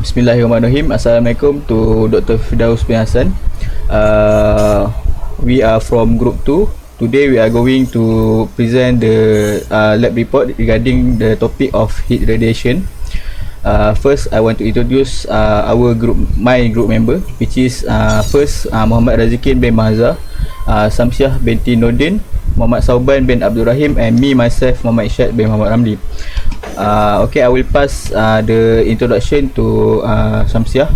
Bismillahirrahmanirrahim. Assalamualaikum to Dr. Firdaus bin Hassan. We are from group 2. Today we are going to present the lab report regarding the topic of heat radiation. First, I want to introduce my group member, which is first Muhammad Razikin bin Mahza, Samsiah binti Nordin, Muhammad Sauban bin Abdul Rahim, and me myself Muhammad Isyad bin Muhammad Ramli. Okay, I will pass the introduction to Samsiah.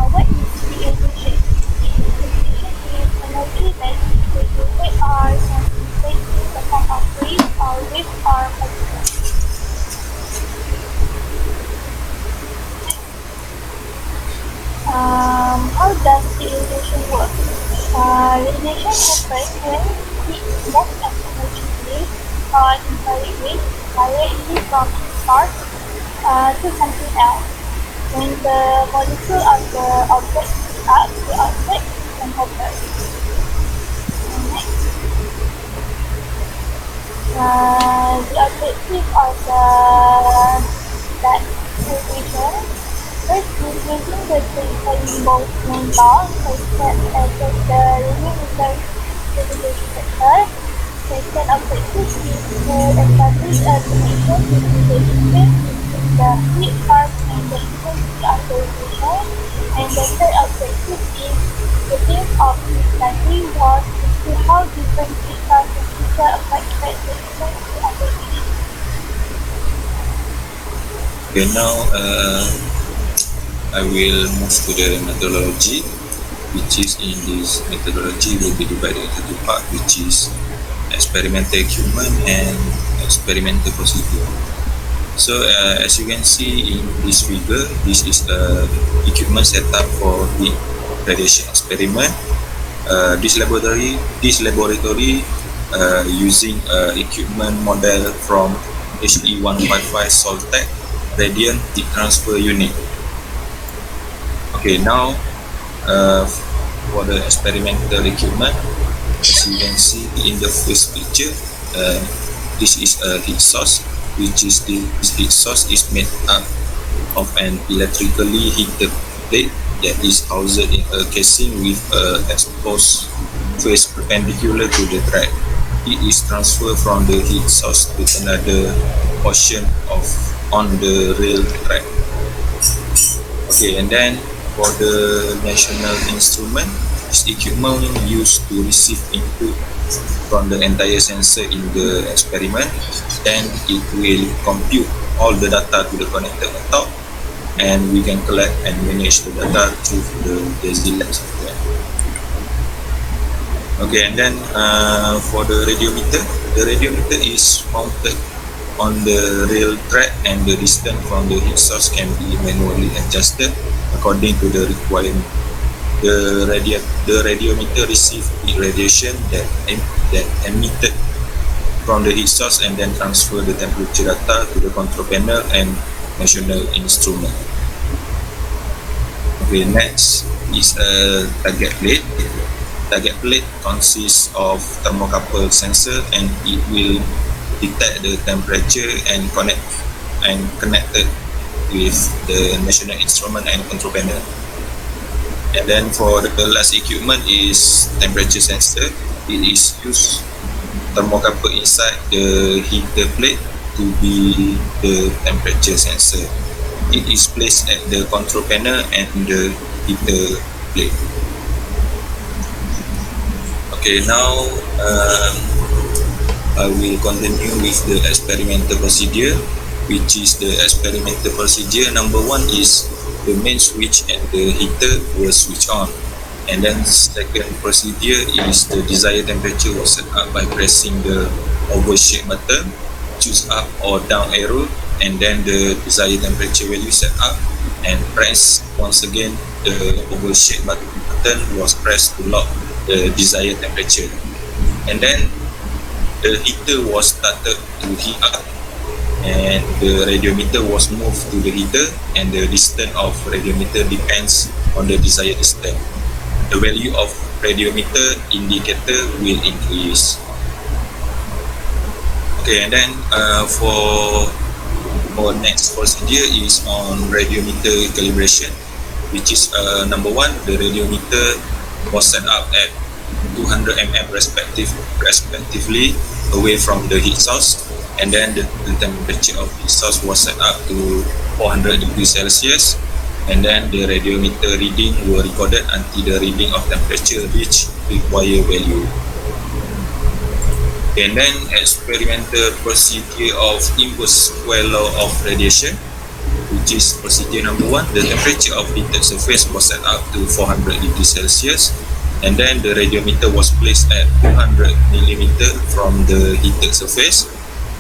What is radiation? Radiation is energy that radiated or transmitted in the form of rays or wave or particles. How does radiation work? Radiation occurs when heat moves an energy wave or infrared wave directly from its source to something else. When the molecule of the object heats up, the object can occur. Next, the objective of that radiation. First, using the Boltzmann law, as the radiometer radiation factor. Second objective is to establish a connection between the difference between the heat source and the intensity of the radiation. And the third objective is the aim of this study was to see how different heat sources and heater affected the intensity of the radiation. Okay, now I will move to the methodology, which is in this methodology will be divided into two parts, which is experimental equipment and experimental procedure. So as you can see in this figure, this is the equipment setup for the radiation experiment. This laboratory using equipment model from HE155 Soltec Radiant Heat Transfer Unit. Okay, now for the experimental equipment, as you can see in the first picture, this is a heat source, which is this heat source is made up of an electrically heated plate that is housed in a casing with an exposed face perpendicular to the track. It is transferred from the heat source to another portion on the rail track. Okay, and then for the national instrument, this equipment used to receive input from the entire sensor in the experiment. Then it will compute all the data to the connector on top, and we can collect and manage the data through the DSD-Lab software. Okay, and then for the radiometer is mounted on the rail track, and the distance from the heat source can be manually adjusted according to the requirement. The radiometer receives the radiation that emitted from the heat source and then transfer the temperature data to the control panel and national instrument. Okay, next is a target plate. Target plate consists of thermocouple sensor, and it will detect the temperature and connected with the national instrument and control panel. And then for the last equipment is temperature sensor. It is used thermocouple inside the heater plate to be the temperature sensor. It is placed at the control panel and the heater plate. Okay, now I will continue with the experimental procedure, which is the experimental procedure. Number 1 is the main switch and the heater will switch on. And then second procedure is the desired temperature was set up by pressing the oval shape button, choose up or down arrow, and then the desired temperature value set up, and press once again the oval shape button was pressed to lock the desired temperature. And then the heater was started to heat up, and the radiometer was moved to the heater, and the distance of radiometer depends on the desired distance. The value of radiometer indicator will increase. Okay, and then for our next procedure is on radiometer calibration, which is number one, the radiometer was set up at 200 mm respectively away from the heat source, and then the temperature of heat source was set up to 400 degrees Celsius, and then the radiometer reading were recorded until the reading of temperature reached required value. And then experimental procedure of inverse square law of radiation, which is procedure number one. The temperature of heated surface was set up to 400 degrees Celsius, and then the radiometer was placed at 200 millimeter from the heated surface.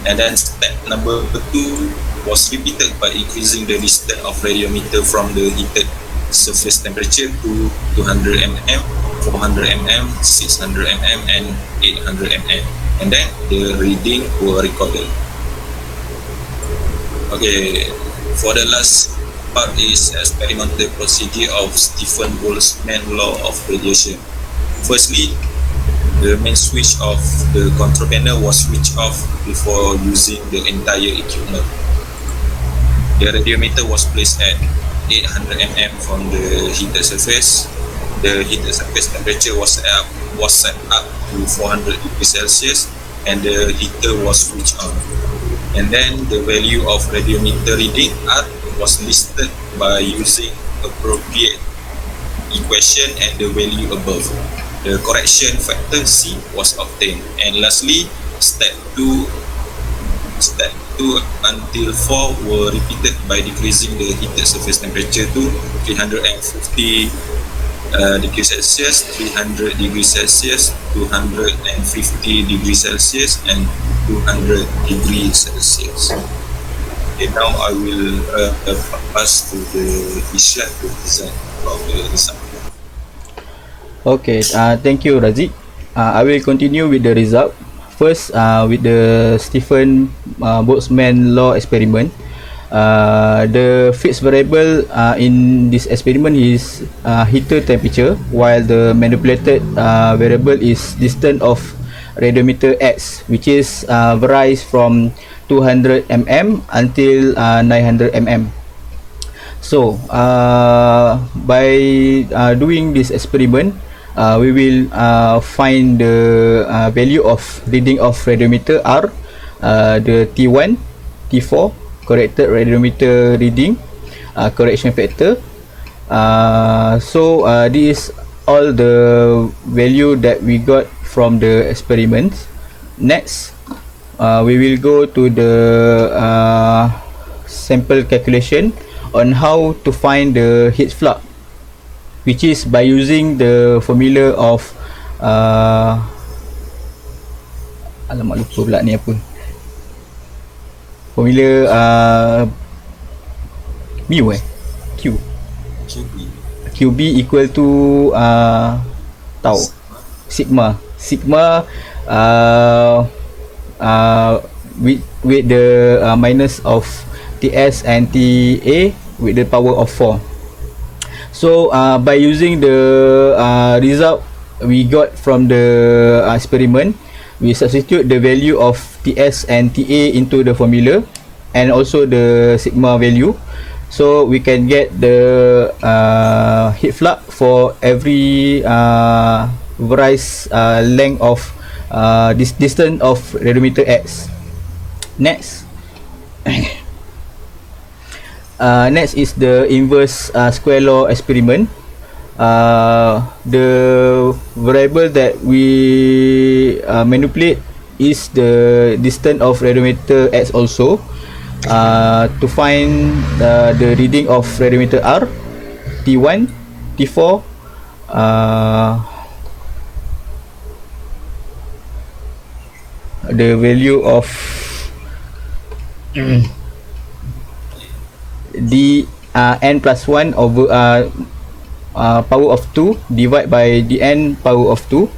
And then step number two was repeated by increasing the distance of radiometer from the heated surface temperature to 200 mm, 400 mm, 600 mm, and 800 mm. And then the reading were recorded. Okay, for the last part is experimental procedure of Stephen Boltzmann law of radiation. Firstly, the main switch of the control panel was switched off before using the entire equipment. The radiometer was placed at 800 mm from the heated surface. The heated surface temperature was set up to 400 degrees Celsius, and the heater was switched on. And then the value of radiometer reading R was listed by using appropriate equation and the value above. The correction factor C was obtained. And lastly, step 2 until 4 were repeated by decreasing the heated surface temperature to 350 degrees Celsius, 300 degrees Celsius, 250 degrees Celsius, and 200 degrees Celsius. Okay, now I will pass to the Ishat to present about the result. Okay, thank you, Razik. I will continue with the result. First, with the Stephen Boltzmann law experiment. The fixed variable in this experiment is heater temperature, while the manipulated variable is distance of radiometer X, which is varies from 200 mm until 900 mm. So by doing this experiment, we will find the value of reading of radiometer R, the T1, T4, corrected radiometer reading, correction factor. So this is all the value that we got from the experiments. Next, we will go to the sample calculation on how to find the heat flux, which is by using the formula of alamak lupa pula ni apa formula mu QB equal to tau sigma with the minus of TS and TA with the power of 4. So by using the result we got from the experiment, we substitute the value of TS and TA into the formula and also the sigma value, so we can get the heat flux for every varies length of this distance of radiometer X. Next next is the inverse square law experiment. The variable that we manipulate is the distance of radiometer X also, to find the reading of radiometer R, T1, T4, the value of dn plus 1 over power of 2 divided by dn power of 2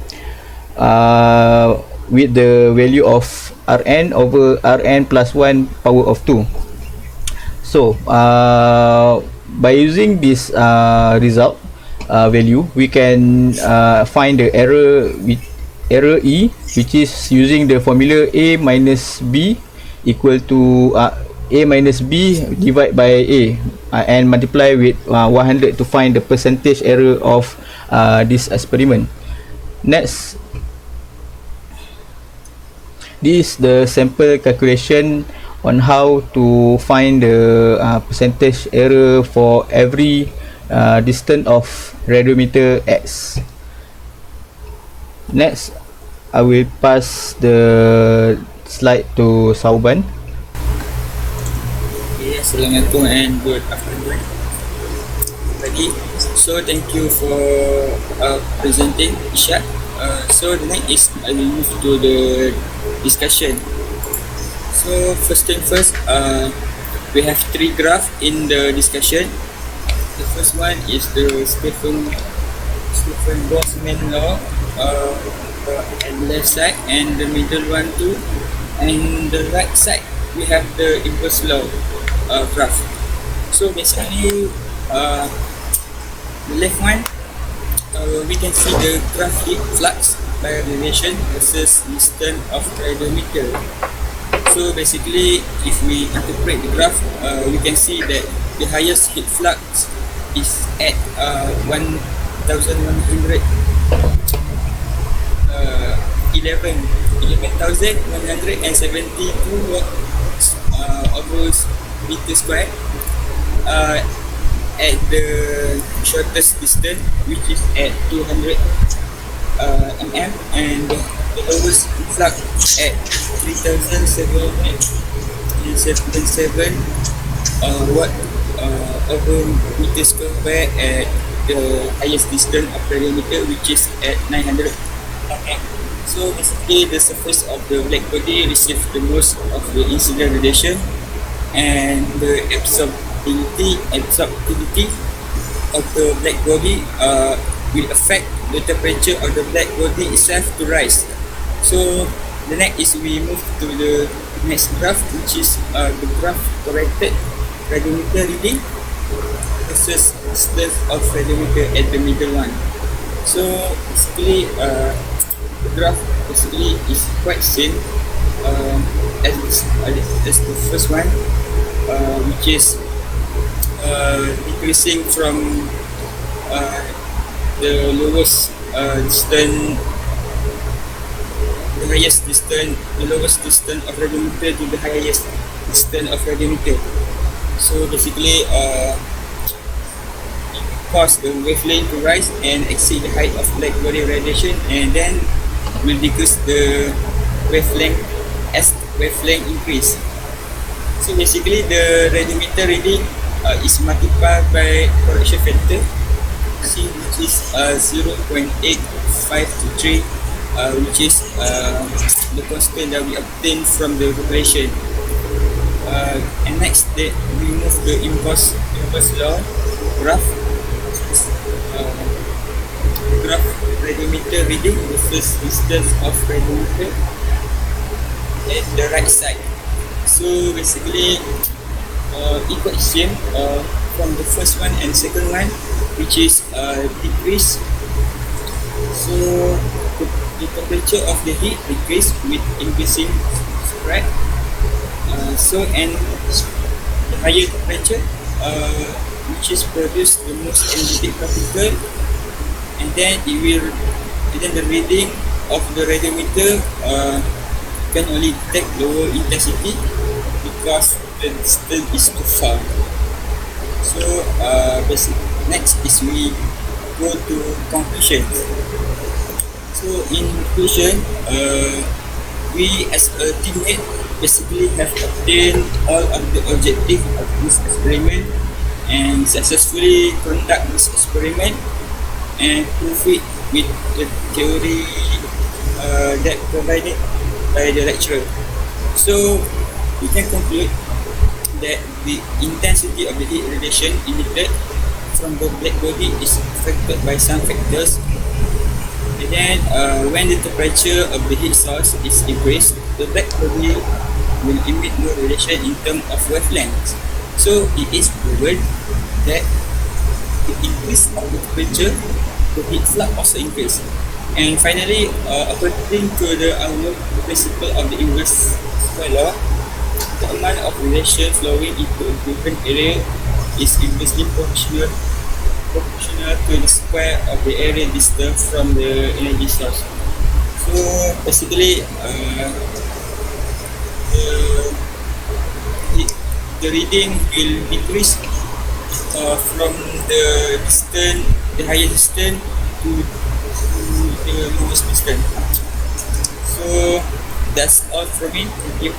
with the value of Rn over Rn plus 1 power of 2. So by using this result, value, we can find the error E, which is using the formula A minus B equal to A minus B divided by A, and multiply with 100 to find the percentage error of this experiment. Next, this is the sample calculation on how to find the percentage error for every distance of radiometer X. Next, I will pass the slide to Sauban. Okay, Assalamualaikum and good afternoon everybody. So thank you for presenting, Isha. So the next is I will move to the discussion. So first thing first, we have three graphs in the discussion. The first one is the Stephen Boltzmann law, at the left side, and the middle one too. And the right side we have the inverse law graph. So basically, the left one, we can see the graph heat flux by relation versus distance of radiometer. So basically, if we interpret the graph, we can see that the highest heat flux is at 11,172 watts over meter square at the shortest distance, which is at 200 mm, and the lowest flux at 3,777 watt over meter square at the highest distance of radiometer, which is at 900 mm. So basically, the surface of the black body receives the most of the incident radiation, and the absorptivity of the black body will affect the temperature of the black body itself to rise. So the next is we move to the next graph, which is the graph corrected radiometer reading versus distance of radiometer at the middle one. So basically, the graph basically is quite same as the first one, which is decreasing from the lowest distance, the highest distance, the lowest distance of radiometer to the highest distance of radiometer. So basically, cause the wavelength to rise and exceed the height of black body radiation, and then will decrease the wavelength as wavelength increase. So basically, the radiometer reading is multiplied by correction factor, which is 0.8523, which is the constant that we obtained from the calculation. And next, we move the inverse law graph. Graph radiometer reading versus distance of radiometer at the right side. So basically, equation from the first one and second one, which is decrease. So the temperature of the heat decrease with increasing spread. And the higher temperature, which is produce the most energetic particle, and then the reading of the radiometer can only detect lower intensity because the distance is too far. So next is we go to conclusion. So in conclusion, we as a teammate basically have obtained all of the objectives of this experiment and successfully conduct this experiment and prove it with the theory that provided by the lecturer. So we can conclude that the intensity of the heat radiation emitted from the black body is affected by some factors. And then when the temperature of the heat source is increased, the black body will emit more radiation in terms of wavelengths. So it is proven that the increase of the temperature, the heat flux also increase. And finally, according to our principle of the inverse square law, the amount of radiation flowing into a given area is inversely proportional to the square of the area distant from the energy source. So basically, the reading will decrease from the higher distance to the lowest distance. So that's all from me. Thank you.